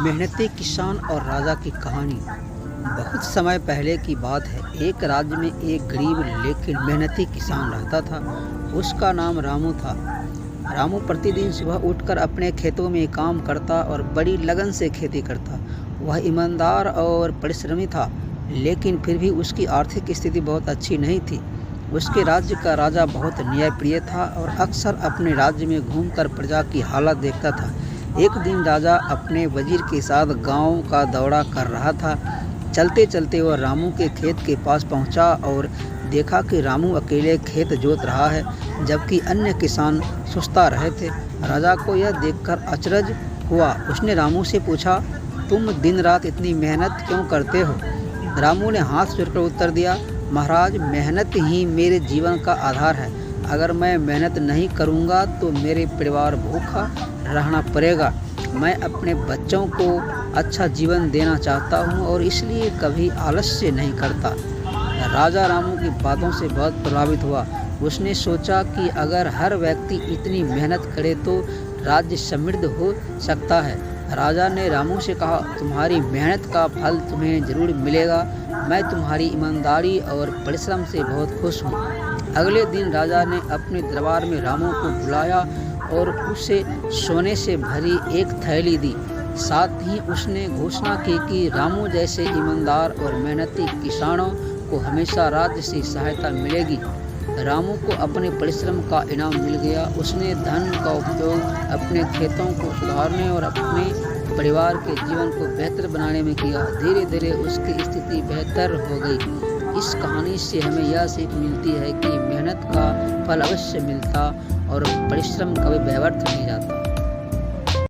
मेहनती किसान और राजा की कहानी। बहुत समय पहले की बात है। एक राज्य में एक गरीब लेकिन मेहनती किसान रहता था। उसका नाम रामू था। रामू प्रतिदिन सुबह उठकर अपने खेतों में काम करता और बड़ी लगन से खेती करता। वह ईमानदार और परिश्रमी था, लेकिन फिर भी उसकी आर्थिक स्थिति बहुत अच्छी नहीं थी। उसके राज्य का राजा बहुत न्यायप्रिय था और अक्सर अपने राज्य में घूमकर प्रजा की हालत देखता था। एक दिन राजा अपने वजीर के साथ गांव का दौरा कर रहा था। चलते चलते वह रामू के खेत के पास पहुंचा और देखा कि रामू अकेले खेत जोत रहा है, जबकि अन्य किसान सुस्ता रहे थे। राजा को यह देखकर अचरज हुआ। उसने रामू से पूछा, तुम दिन रात इतनी मेहनत क्यों करते हो? रामू ने हाथ जोड़कर उत्तर दिया, महाराज, मेहनत ही मेरे जीवन का आधार है। अगर मैं मेहनत नहीं करूंगा तो मेरे परिवार भूखा रहना पड़ेगा। मैं अपने बच्चों को अच्छा जीवन देना चाहता हूं और इसलिए कभी आलस्य नहीं करता। राजा रामू की बातों से बहुत प्रभावित हुआ। उसने सोचा कि अगर हर व्यक्ति इतनी मेहनत करे तो राज्य समृद्ध हो सकता है। राजा ने रामू से कहा, तुम्हारी मेहनत का फल तुम्हें जरूर मिलेगा। मैं तुम्हारी ईमानदारी और परिश्रम से बहुत खुश हूँ। अगले दिन राजा ने अपने दरबार में रामू को बुलाया और उसे सोने से भरी एक थैली दी। साथ ही उसने घोषणा की कि रामू जैसे ईमानदार और मेहनती किसानों को हमेशा राज्य से सहायता मिलेगी। रामू को अपने परिश्रम का इनाम मिल गया। उसने धन का उपयोग अपने खेतों को सुधारने और अपने परिवार के जीवन को बेहतर बनाने में किया। धीरे धीरे उसकी स्थिति बेहतर हो गई। इस कहानी से हमें यह सीख मिलती है कि मेहनत का फल अवश्य मिलता और परिश्रम कभी व्यर्थ नहीं जाता।